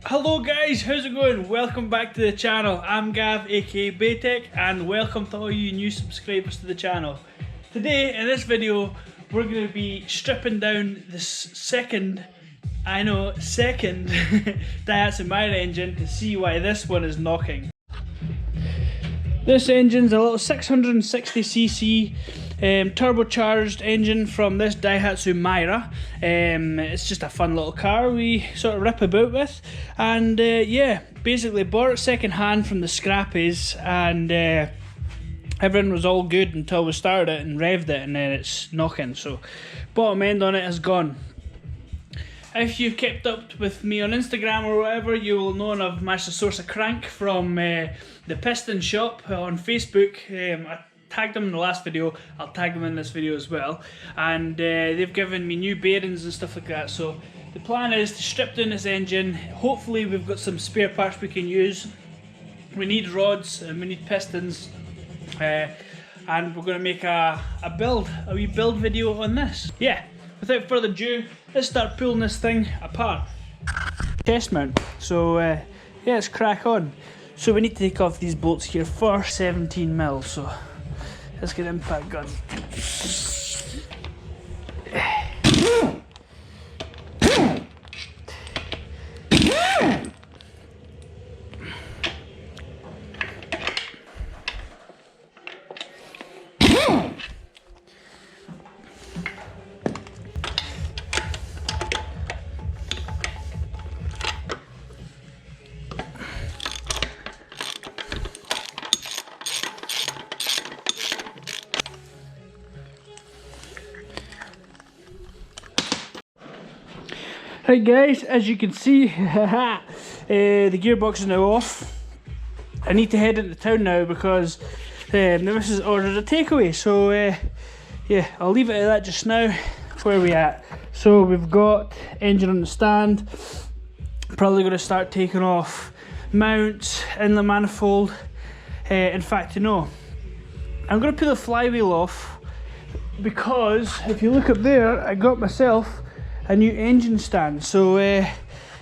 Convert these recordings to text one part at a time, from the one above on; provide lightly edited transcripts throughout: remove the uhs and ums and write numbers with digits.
Hello guys, how's it going? Welcome back to the channel. I'm Gav, aka BEYTEK, and welcome to all you new subscribers to the channel. Today, in this video, we're going to be stripping down this second Daihatsu Mira engine to see why this one is knocking. This engine's a little 660cc turbocharged engine from this Daihatsu Mira. It's just a fun little car we sort of rip about with, and yeah, basically bought it second hand from the scrappies, and everything was all good until we started it and revved it, and then it's knocking. So bottom end on it is gone. If you've kept up with me on Instagram or whatever, you will know I've managed to source a crank from the Pistons shop on Facebook. I tagged them in the last video, I'll tag them in this video as well. And they've given me new bearings and stuff like that. So the plan is to strip down this engine. Hopefully we've got some spare parts we can use. We need rods and we need pistons. And we're going to make a wee build video on this. Yeah. Without further ado, let's start pulling this thing apart. Chest mount. So yeah, let's crack on. So we need to take off these bolts here first, 17mm. So let's get impact gun. Right guys, as you can see, the gearbox is now off. I need to head into town now because the missus ordered a takeaway. So yeah, I'll leave it at that just now. Where are we at? So we've got engine on the stand. Probably going to start taking off mounts, inlet manifold. In fact, you know, I'm going to put the flywheel off because if you look up there, I got myself a new engine stand. So yeah,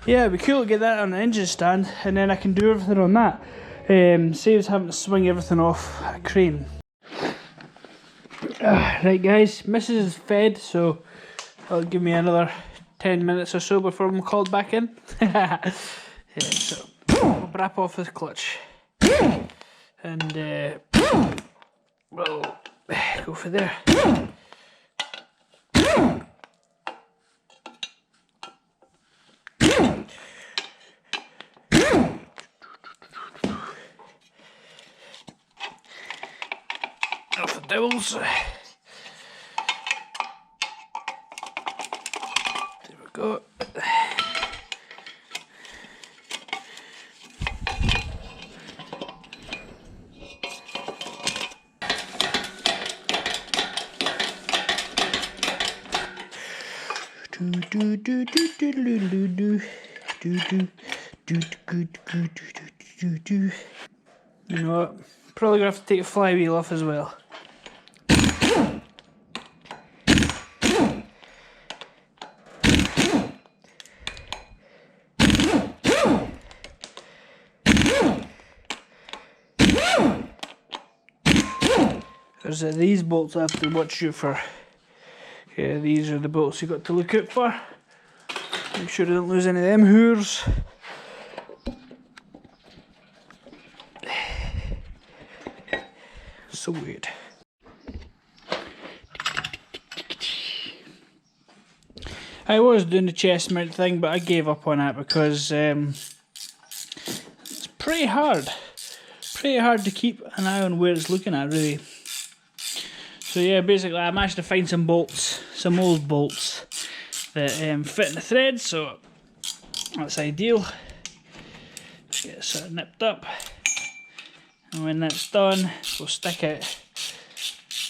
it'd be cool to get that on the engine stand, and then I can do everything on that. Saves having to swing everything off a crane. Right guys, missus is fed, so that'll give me another 10 minutes or so before I'm called back in. Yeah, so we'll wrap off this clutch and we'll go for there. Off the dowels. There we go. You know what? Probably gonna have to take the flywheel off as well. There's these bolts I have to watch you for. Yeah, these are the bolts you got to look out for. Make sure I don't lose any of them hoors. So weird. I was doing the chest mount thing, but I gave up on that because it's pretty hard. Pretty hard to keep an eye on where it's looking at, really. So yeah, basically I managed to find some bolts, some old bolts that fit in the thread, so that's ideal. Get it sort of nipped up, and when that's done, we'll stick it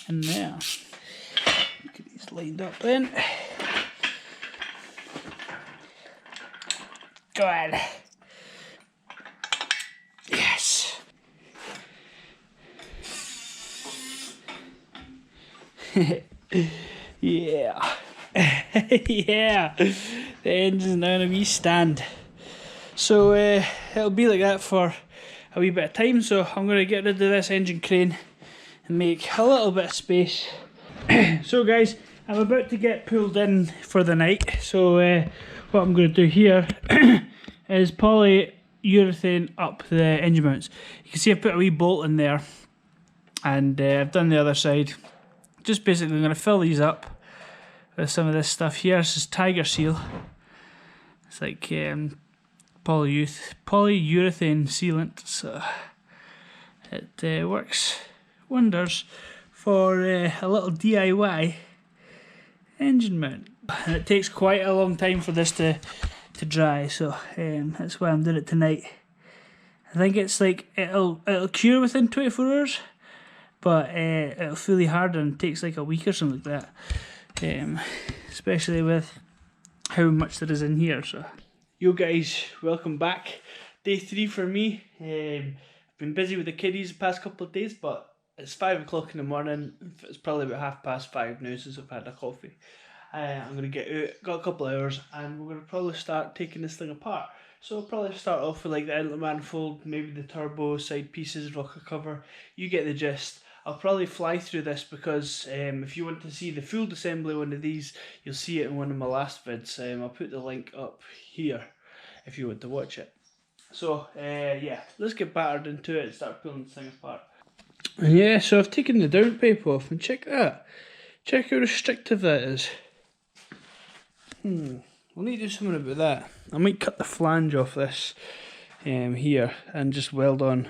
in there. Get these lined up then. Go ahead. Yes. Yeah. Yeah. The engine's now on a wee stand. So it'll be like that for a wee bit of time, so I'm going to get rid of this engine crane and make a little bit of space. So guys, I'm about to get pulled in for the night, so what I'm going to do here is polyurethane up the engine mounts. You can see I've put a wee bolt in there, and I've done the other side. Just basically I'm going to fill these up with some of this stuff here. This is Tiger Seal. It's like polyurethane sealant, so it works wonders for a little DIY engine mount. And it takes quite a long time for this to dry, so that's why I'm doing it tonight. I think it's like it'll cure within 24 hours, but it'll fully harden and takes like a week or something like that. Especially with how much there is in here. So, yo guys, welcome back. Day 3 for me. I've been busy with the kiddies the past couple of days, but it's 5 o'clock in the morning. It's probably about 5:30 now since I've had a coffee. I'm going to get out, got a couple of hours, and we're going to probably start taking this thing apart. So I'll probably start off with like the outlet manifold, maybe the turbo, side pieces, rocker cover. You get the gist. I'll probably fly through this because if you want to see the full assembly of one of these, you'll see it in one of my last vids. I'll put the link up here if you want to watch it. So yeah, let's get battered into it and start pulling this thing apart. And yeah, so I've taken the downpipe off, and check that. Check how restrictive that is. We'll need to do something about that. I might cut the flange off this here and just weld on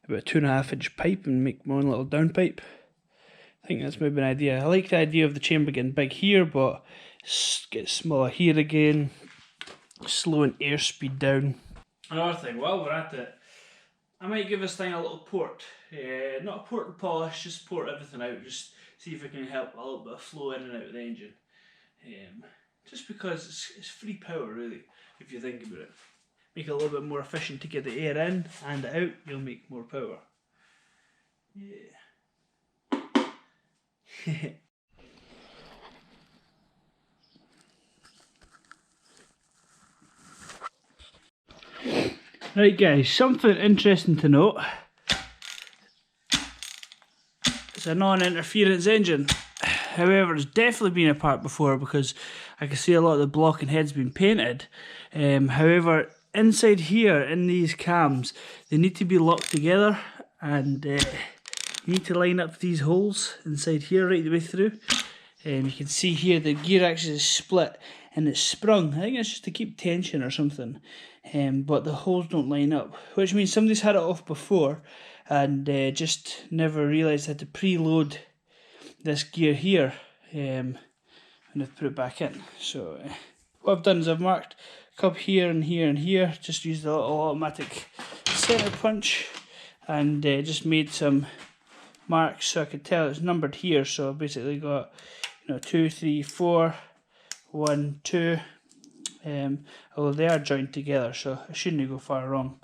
about a 2.5 inch pipe and make my own little downpipe. I think that's maybe an idea. I like the idea of the chamber getting big here, but get smaller here again, slowing airspeed down. Another thing, while we're at it, I might give this thing a little port. Not a port and polish, just port everything out, just see if it can help a little bit of flow in and out of the engine. Just because it's free power really, if you think about it. Make it a little bit more efficient to get the air in and out, you'll make more power. Yeah. Right guys, something interesting to note. It's a non-interference engine. However, it's definitely been apart before because I can see a lot of the block and head's been painted. However, inside here, in these cams, they need to be locked together, and you need to line up these holes inside here right the way through. You can see here the gear actually is split and it's sprung. I think it's just to keep tension or something. But the holes don't line up, which means somebody's had it off before and just never realised they had to preload this gear here and I've put it back in. So what I've done is I've marked a cup here and here and here, just used a little automatic center punch and just made some marks so I could tell it's numbered here. So I basically got 2, 3, 4, 1, 2, although they are joined together, so I shouldn't go far wrong.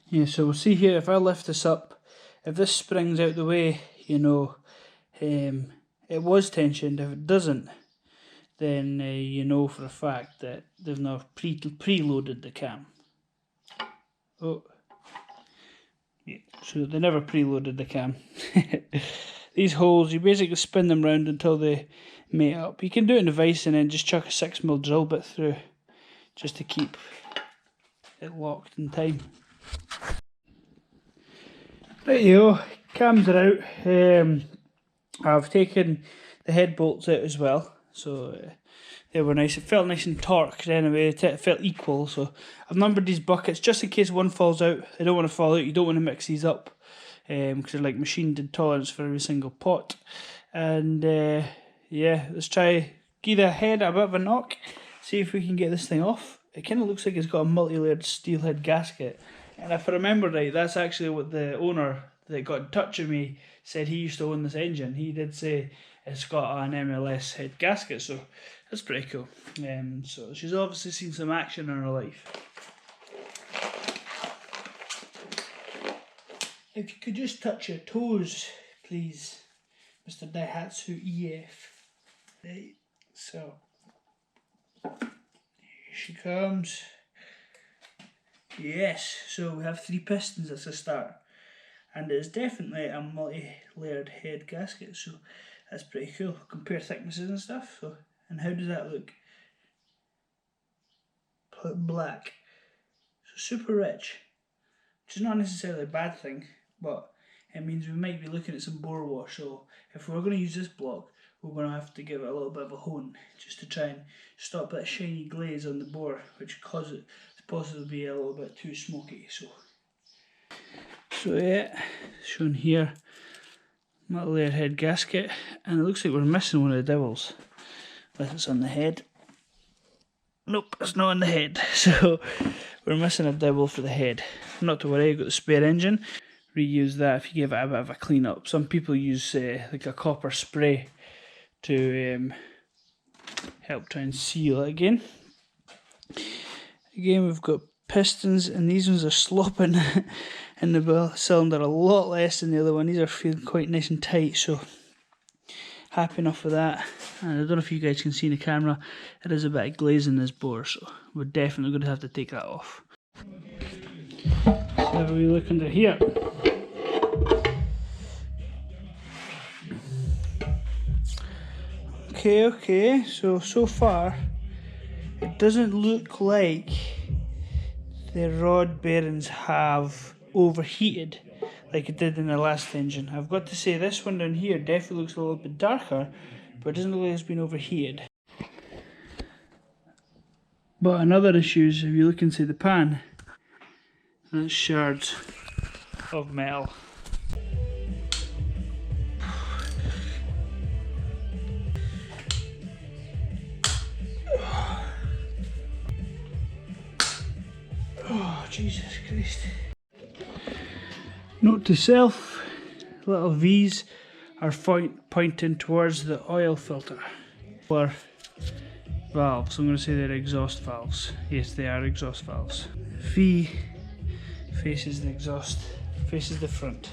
Yeah, so we'll see here, if I lift this up, if this springs out the way, it was tensioned. If it doesn't, then you know for a fact that they've now preloaded the cam. Oh, yeah, so they never preloaded the cam. These holes, you basically spin them round until they mate up. You can do it in a vise and then just chuck a 6mm drill bit through, just to keep it locked in time. Rightio, cams are out. I've taken the head bolts out as well, so they were nice. It felt nice and torqued anyway, it felt equal. So I've numbered these buckets just in case one falls out. They don't want to fall out, you don't want to mix these up, because they're like machined in tolerance for every single pot. And yeah, let's try give the head a bit of a knock, see if we can get this thing off. It kind of looks like it's got a multi-layered steel head gasket. And if I remember right, that's actually what the owner that got in touch with me said. He used to own this engine. He did say it's got an MLS head gasket, so that's pretty cool. So she's obviously seen some action in her life. If you could just touch your toes, please, Mr. Daihatsu EF. Right, so she comes. Yes, so we have 3 pistons as a start. And it's definitely a multi-layered head gasket, so that's pretty cool. Compare thicknesses and stuff. So, and how does that look? Black. So super rich, which is not necessarily a bad thing, but it means we might be looking at some bore wash. So if we're going to use this block, we're going to have to give it a little bit of a hone just to try and stop that shiny glaze on the bore, which causes it to possibly be a little bit too smoky. So yeah, shown here, multi-layered head gasket, and it looks like we're missing one of the dowels. Unless it's on the head. Nope, it's not on the head. So we're missing a dowel for the head. Not to worry, I've got the spare engine. Reuse that if you give it a bit of a clean up. Some people use like a copper spray to help try and seal it again. Again, we've got pistons, and these ones are slopping in the cylinder a lot less than the other one. These are feeling quite nice and tight, so happy enough with that. And I don't know if you guys can see in the camera, it is a bit of glaze in this bore, so we're definitely going to have to take that off. So have we look under here. Okay, so far it doesn't look like the rod bearings have overheated like it did in the last engine. I've got to say this one down here definitely looks a little bit darker, but it doesn't look like it's been overheated. But another issue is if you look inside the pan, that's shards of metal. Oh, Jesus Christ. Note to self, little V's are pointing towards the oil filter. Or valves, I'm going to say they're exhaust valves. Yes, they are exhaust valves. V faces the exhaust, faces the front.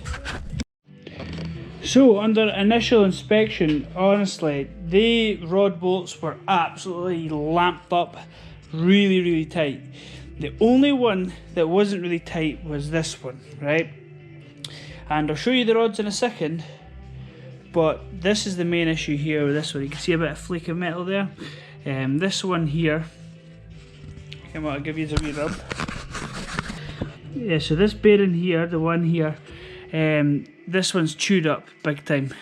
So under initial inspection, honestly, the rod bolts were absolutely lamped up really tight. The only one that wasn't really tight was this one, right? And I'll show you the rods in a second, but this is the main issue here with this one. You can see a bit of flake of metal there. This one here, come on, I'll give you the wee rub. Yeah, so this bearing here, the one here, this one's chewed up big time.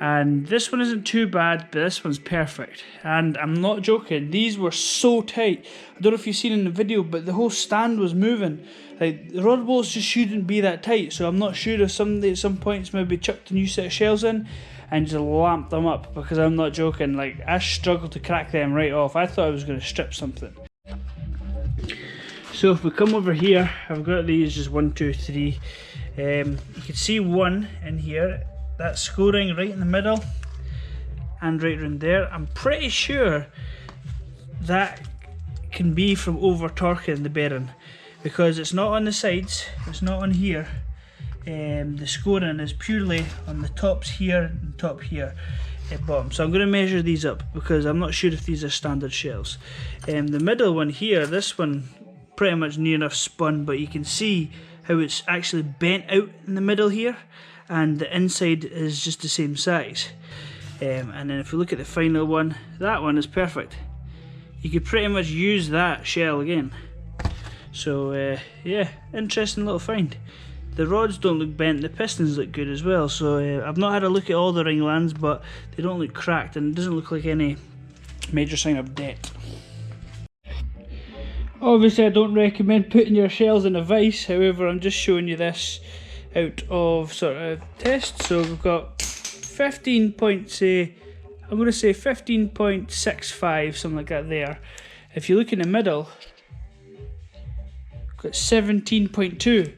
And this one isn't too bad, but this one's perfect. And I'm not joking, these were so tight. I don't know if you've seen in the video, but the whole stand was moving. Like, the rod bolts just shouldn't be that tight, so I'm not sure if somebody at some points maybe chucked a new set of shells in and just lamped them up, because I'm not joking, like, I struggled to crack them right off. I thought I was going to strip something. So if we come over here, I've got these just 1, 2, 3. You can see one in here. That scoring right in the middle and right around there. I'm pretty sure that can be from over torquing the bearing, because it's not on the sides, it's not on here. The scoring is purely on the tops here and top here at bottom. So I'm going to measure these up because I'm not sure if these are standard shells. The middle one here, this one pretty much near enough spun, but you can see how it's actually bent out in the middle here, and the inside is just the same size. And then if we look at the final one, that one is perfect. You could pretty much use that shell again. So yeah, interesting little find. The rods don't look bent, the pistons look good as well. So I've not had a look at all the ring lands, but they don't look cracked, and it doesn't look like any major sign of debt. Obviously I don't recommend putting your shells in a vise, however I'm just showing you this out of sort of test. So we've got 15.65, something like that there. If you look in the middle, we've got 17.2,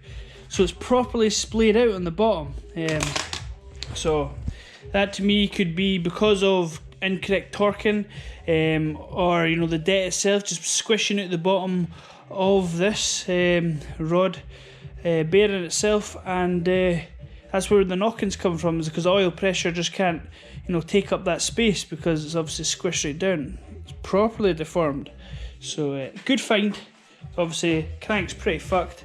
so it's properly splayed out on the bottom. So that to me could be because of incorrect torquing, or you know, the debt itself just squishing out the bottom of this rod bearing itself, and that's where the knockings come from, is because oil pressure just can't, you know, take up that space because it's obviously squished right down. It's properly deformed. So good find. Obviously crank's pretty fucked.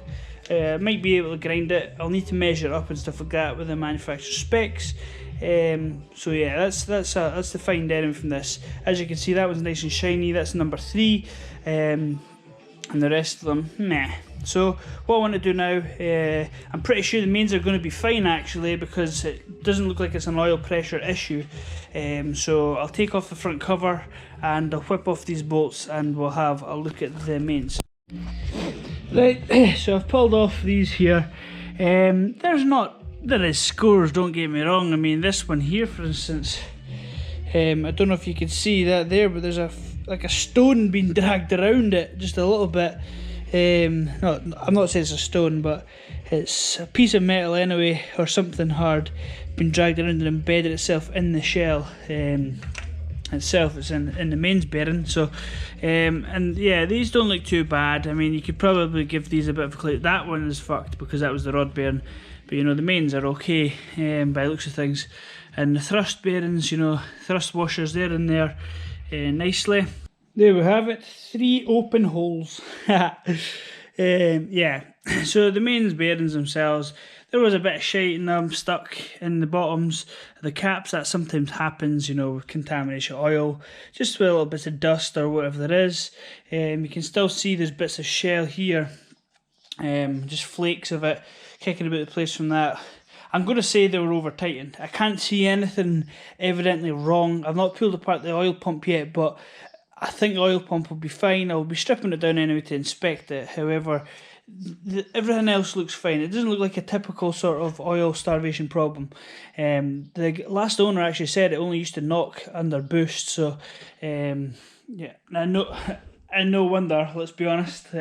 Might be able to grind it. I'll need to measure it up and stuff like that with the manufacturer specs. So yeah, that's the find element from this. As you can see, that one's nice and shiny. That's number 3, and the rest of them, meh. So what I want to do now, I'm pretty sure the mains are going to be fine actually, because it doesn't look like it's an oil pressure issue. So I'll take off the front cover and I'll whip off these bolts and we'll have a look at the mains. Right, so I've pulled off these here. There is scores, don't get me wrong. I mean, this one here, for instance, I don't know if you can see that there, but there's like a stone being dragged around it, just a little bit. No, I'm not saying it's a stone, but it's a piece of metal anyway, or something hard, been dragged around and embedded itself in the shell. Itself, it's in the mains bearing. So and yeah, these don't look too bad. I mean, you could probably give these a bit of a clue. That one is fucked because that was the rod bearing, but you know, the mains are okay by the looks of things. And the thrust bearings, you know, thrust washers, they're in there nicely. There we have it, 3 open holes. Yeah, so the mains bearings themselves, there was a bit of shite in them, stuck in the bottoms. The caps, that sometimes happens, you know, with contamination oil, just with a little bit of dust or whatever there is. You can still see there's bits of shell here, just flakes of it kicking about the place from that. I'm going to say they were over tightened. I can't see anything evidently wrong. I've not pulled apart the oil pump yet, but I think the oil pump will be fine. I'll be stripping it down anyway to inspect it. However, everything else looks fine. It doesn't look like a typical sort of oil starvation problem. The last owner actually said it only used to knock under boost. So yeah, no wonder, let's be honest.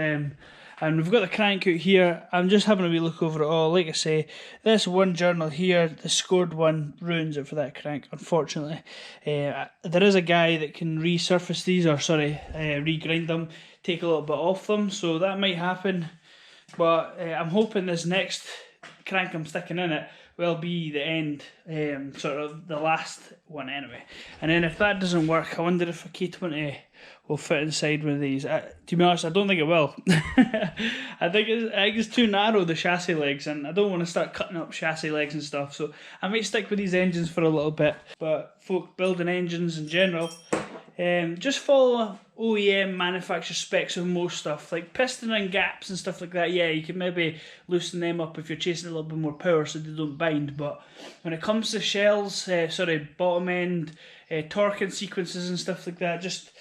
And we've got the crank out here. I'm just having a wee look over it all. Like I say, this one journal here, the scored one, ruins it for that crank, unfortunately. There is a guy that can resurface these, or sorry, regrind them, take a little bit off them, so that might happen. But I'm hoping this next crank I'm sticking in it will be the end, sort of the last one anyway. And then if that doesn't work, I wonder if a K20 will fit inside one of these. To be honest, I don't think it will. I think it's too narrow, the chassis legs, and I don't want to start cutting up chassis legs and stuff, so I might stick with these engines for a little bit. But folk building engines in general, just follow OEM manufacturer specs of most stuff, like piston and gaps and stuff like that. Yeah, you can maybe loosen them up if you're chasing a little bit more power so they don't bind, but when it comes to shells, bottom end, torquing sequences and stuff like that, just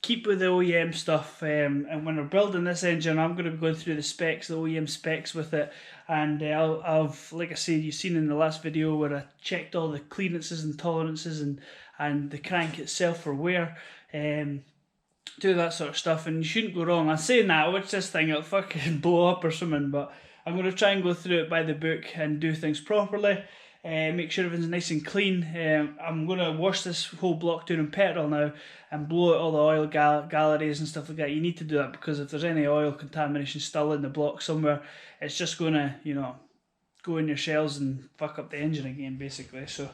keep with the OEM stuff. And when we're building this engine, I'm going to be going through the specs, the OEM specs with it, and I've, like I said, you've seen in the last video where I checked all the clearances and tolerances and the crank itself for wear, do that sort of stuff, and you shouldn't go wrong. I'm saying that, watch this thing, it'll fucking blow up or something, but I'm going to try and go through it by the book and do things properly. Make sure everything's nice and clean. I'm going to wash this whole block down in petrol now and blow out all the oil galleries and stuff like that. You need to do that because if there's any oil contamination still in the block somewhere, it's just going to, you know, go in your shells and fuck up the engine again, basically. So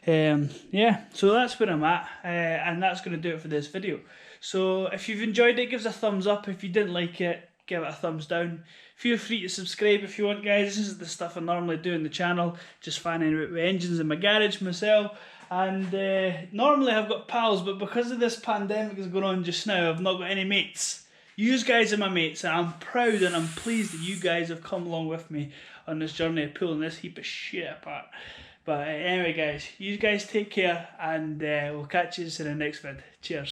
yeah, so that's where I'm at, and that's going to do it for this video. So if you've enjoyed it, give us a thumbs up. If you didn't like it, give it a thumbs down. Feel free to subscribe if you want, guys. This is the stuff I normally do in the channel, just fanning out with engines in my garage myself. And normally I've got pals, but because of this pandemic that's going on just now, I've not got any mates. You guys are my mates, and I'm proud and I'm pleased that you guys have come along with me on this journey of pulling this heap of shit apart. But anyway, guys, you guys take care, and we'll catch you in the next vid. Cheers.